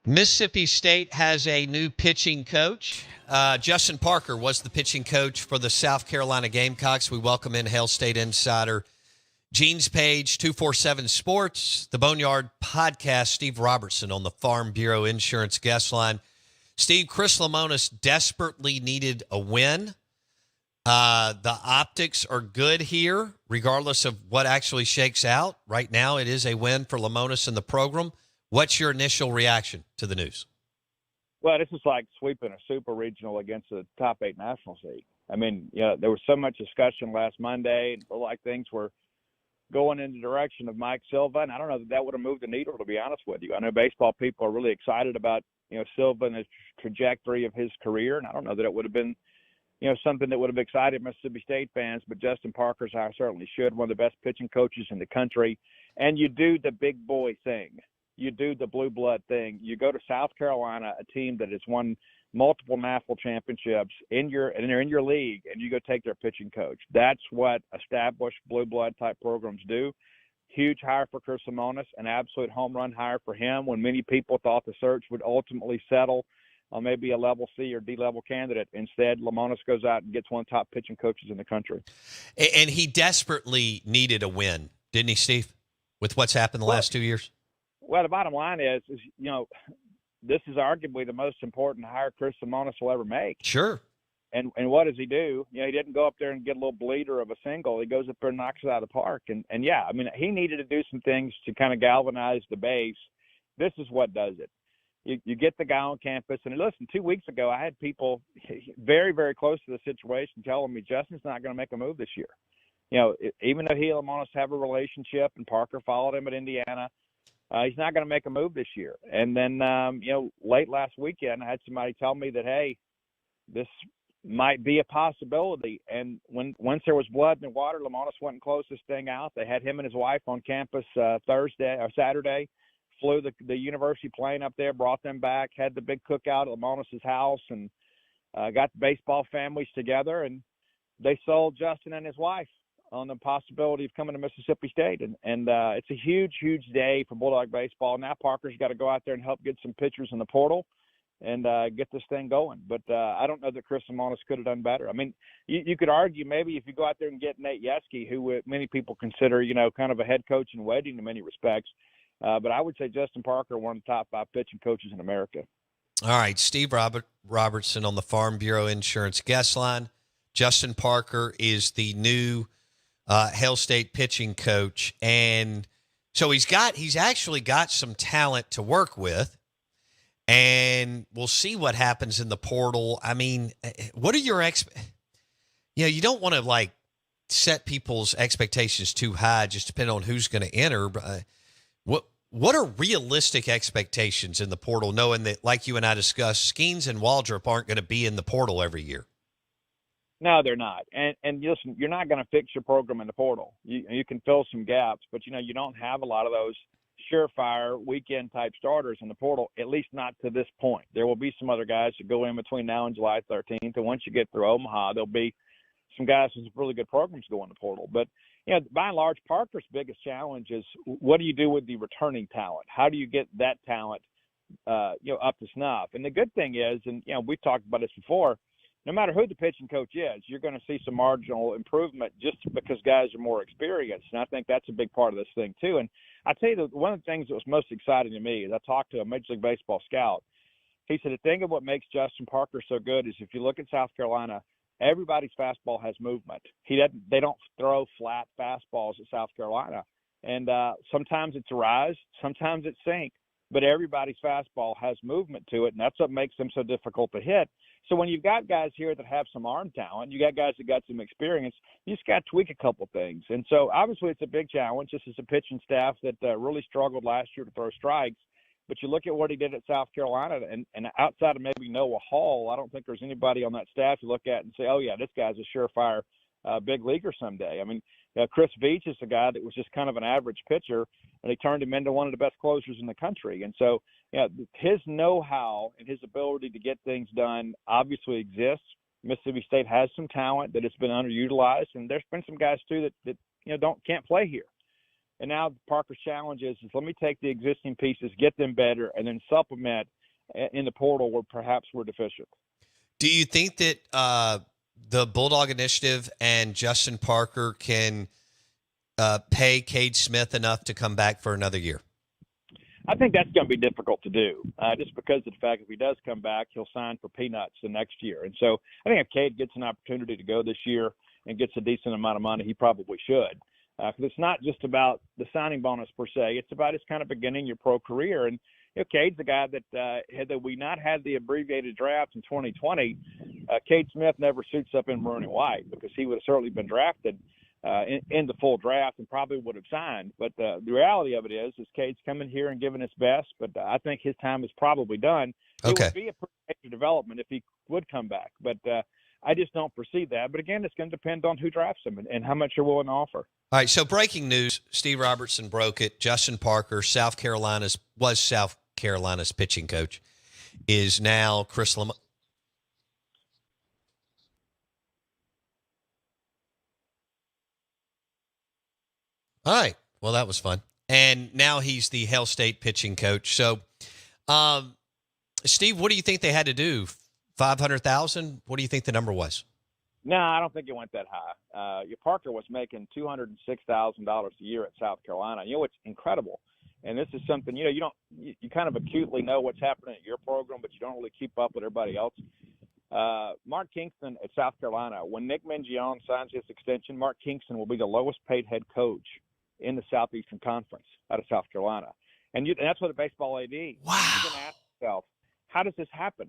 Mississippi State has a new pitching coach. Justin Parker was the pitching coach for the South Carolina Gamecocks. We welcome in Hail State insider Gene's Page, 247 Sports, the Boneyard Podcast, Steve Robertson on the Farm Bureau Insurance guest line. Steve, Chris Lemonis desperately needed a win. The optics are good here, regardless of what actually shakes out. Right now, it is a win for Lemonis and the program. What's your initial reaction to the news? Well, this is like sweeping a super regional against a top 8 national seed. I mean, there was so much discussion last Monday, and like things were going in the direction of Mike Silva, and I don't know that would have moved the needle, to be honest with you. I know baseball people are really excited about, Silva and the trajectory of his career, and I don't know that it would have been, something that would have excited Mississippi State fans, but Justin Parker's I certainly should, one of the best pitching coaches in the country, and you do the big boy thing. You do the blue blood thing. You go to South Carolina, a team that has won multiple national championships and they're in your league, and you go take their pitching coach. That's what established blue blood type programs do. Huge hire for Chris Lemonis, an absolute home run hire for him when many people thought the search would ultimately settle on maybe a level C or D level candidate. Instead, Lemonis goes out and gets one of the top pitching coaches in the country. And he desperately needed a win, didn't he, Steve, with what's happened the last 2 years? Well, the bottom line is, this is arguably the most important hire Chris Lemonis will ever make. Sure. And what does he do? He didn't go up there and get a little bleeder of a single. He goes up there and knocks it out of the park. And yeah, I mean, he needed to do some things to kind of galvanize the base. This is what does it. You get the guy on campus. And listen, 2 weeks ago, I had people very, very close to the situation telling me Justin's not going to make a move this year. Even though he and Lemonis have a relationship and Parker followed him at Indiana, he's not going to make a move this year. And then, late last weekend, I had somebody tell me that, hey, this might be a possibility. And once there was blood in the water, Lemonis went and closed this thing out. They had him and his wife on campus Saturday, flew the university plane up there, brought them back, had the big cookout at Lemonis' house, and got the baseball families together. And they sold Justin and his wife on the possibility of coming to Mississippi State. And it's a huge, huge day for Bulldog baseball. Now Parker's got to go out there and help get some pitchers in the portal and get this thing going. But I don't know that Chris Lemonis could have done better. I mean, you could argue maybe if you go out there and get Nate Yeskie, who many people consider, kind of a head coach in waiting in many respects. But I would say Justin Parker, one of the top 5 pitching coaches in America. All right, Steve Robertson on the Farm Bureau Insurance guest line. Justin Parker is the new Hail State pitching coach, and so he's actually got some talent to work with, and we'll see what happens in the portal. I mean, what are your you don't want to set people's expectations too high, just depending on who's going to enter. What are realistic expectations in the portal, knowing that, like you and I discussed, Skeens and Waldrop aren't going to be in the portal every year? No, they're not. And listen, you're not going to fix your program in the portal. You can fill some gaps, but, you don't have a lot of those surefire weekend-type starters in the portal, at least not to this point. There will be some other guys that go in between now and July 13th, and once you get through Omaha, there'll be some guys with some really good programs go in the portal. But, by and large, Parker's biggest challenge is what do you do with the returning talent? How do you get that talent, up to snuff? And the good thing is, and, we've talked about this before, no matter who the pitching coach is, you're going to see some marginal improvement just because guys are more experienced. And I think that's a big part of this thing, too. And I tell you, that one of the things that was most exciting to me is I talked to a Major League Baseball scout. He said the thing of what makes Justin Parker so good is if you look at South Carolina everybody's fastball has movement. They don't throw flat fastballs at South Carolina. And sometimes it's a rise, sometimes it's sink, but everybody's fastball has movement to it, and that's what makes them so difficult to hit. So when you've got guys here that have some arm talent, you got guys that got some experience, you just got to tweak a couple things. And so obviously it's a big challenge. This is a pitching staff that really struggled last year to throw strikes. But you look at what he did at South Carolina, and outside of maybe Noah Hall, I don't think there's anybody on that staff you look at and say, oh, yeah, this guy's a surefire big leaguer someday. I mean, Chris Veach is a guy that was just kind of an average pitcher, and he turned him into one of the best closers in the country. And so his know-how and his ability to get things done obviously exists. Mississippi State has some talent that has been underutilized, and there's been some guys, too, that can't play here. And now Parker's challenge is let me take the existing pieces, get them better, and then supplement in the portal where perhaps we're deficient. Do you think that the Bulldog Initiative and Justin Parker can pay Cade Smith enough to come back for another year? I think that's going to be difficult to do just because of the fact if he does come back, he'll sign for peanuts the next year. And so I think if Cade gets an opportunity to go this year and gets a decent amount of money, he probably should. Because it's not just about the signing bonus per se. It's about his kind of beginning your pro career. And Cade's the guy that had we not had the abbreviated draft in 2020, Cade Smith never suits up in maroon and white because he would have certainly been drafted in the full draft and probably would have signed. But the reality of it is Cade's coming here and giving his best. But I think his time is probably done. Okay. It would be a pretty major development if he would come back. But I just don't foresee that. But again, it's going to depend on who drafts him and how much you're willing to offer. All right, so breaking news, Steve Robertson broke it. Justin Parker, South Carolina's pitching coach, is now Chris Lamont. All right, well, that was fun. And now he's the Hell State pitching coach. So, Steve, what do you think they had to do? 500,000? What do you think the number was? No, I don't think it went that high. Parker was making $206,000 a year at South Carolina. You know what's incredible, and this is something you kind of acutely know what's happening at your program, but you don't really keep up with everybody else. Mark Kingston at South Carolina. When Nick Mingione signs his extension, Mark Kingston will be the lowest paid head coach in the Southeastern Conference out of South Carolina, and that's what a baseball AD. Wow. You can ask yourself, how does this happen?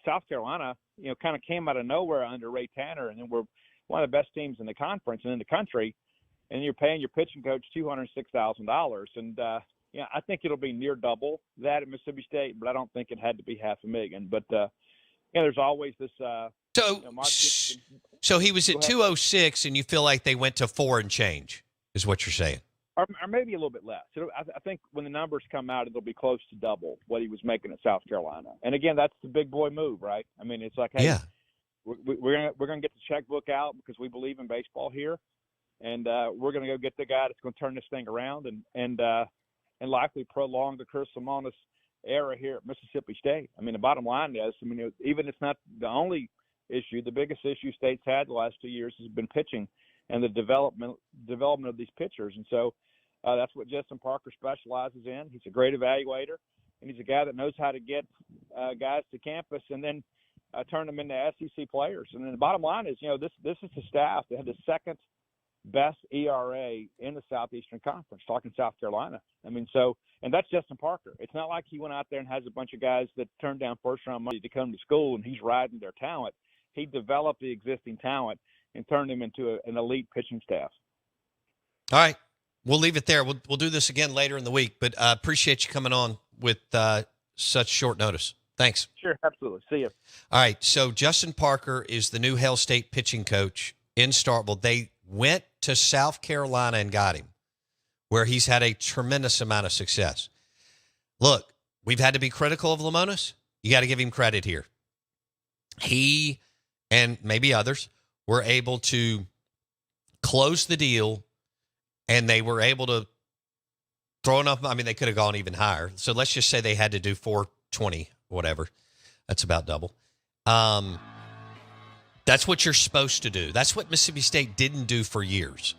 South Carolina, kind of came out of nowhere under Ray Tanner, and then we're one of the best teams in the conference and in the country, and you're paying your pitching coach $206,000. And, I think it'll be near double that at Mississippi State, but I don't think it had to be $500,000. But, there's always this So he was at 206, and you feel like they went to 4 and change, is what you're saying. Or maybe a little bit less. I think when the numbers come out, it'll be close to double what he was making at South Carolina. And again, that's the big boy move, right? I mean, it's like, hey, yeah, we're gonna get the checkbook out because we believe in baseball here, and we're gonna go get the guy that's gonna turn this thing around and likely prolong the Chris Lamonis era here at Mississippi State. I mean, the bottom line is, even it's not the only issue. The biggest issue State's had the last 2 years has been pitching and the development of these pitchers, and so. That's what Justin Parker specializes in. He's a great evaluator, and he's a guy that knows how to get guys to campus and then turn them into SEC players. And then the bottom line is, this is the staff that had the second best ERA in the Southeastern Conference, talking South Carolina. I mean, and that's Justin Parker. It's not like he went out there and has a bunch of guys that turned down first-round money to come to school and he's riding their talent. He developed the existing talent and turned them into an elite pitching staff. All right. We'll leave it there. We'll do this again later in the week, but appreciate you coming on with such short notice. Thanks. Sure, absolutely. See you. All right, so Justin Parker is the new Hell State pitching coach in Starkville. They went to South Carolina and got him, where he's had a tremendous amount of success. Look, we've had to be critical of Lamonis. You got to give him credit here. He and maybe others were able to close the deal, and they were able to throw enough. I mean, they could have gone even higher. So let's just say they had to do 420, whatever. That's about double. That's what you're supposed to do. That's what Mississippi State didn't do for years.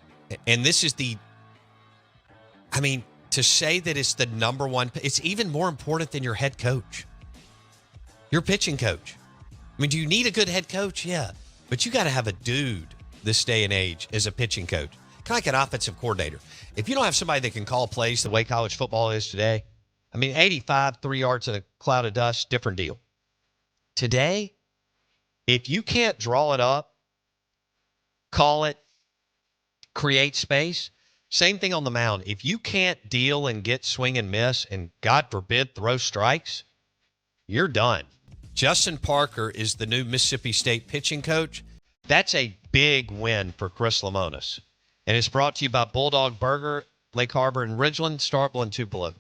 And this is to say that it's the number one, it's even more important than your head coach, your pitching coach. I mean, do you need a good head coach? Yeah. But you got to have a dude this day and age as a pitching coach, kind of like an offensive coordinator. If you don't have somebody that can call plays the way college football is today, I mean, 85, 3 yards in a cloud of dust, different deal. Today, if you can't draw it up, call it, create space, same thing on the mound. If you can't deal and get swing and miss, and God forbid throw strikes, you're done. Justin Parker is the new Mississippi State pitching coach. That's a big win for Chris Lemonis. And it's brought to you by Bulldog Burger, Lake Harbor, and Ridgeland. Starkville and Tupelo.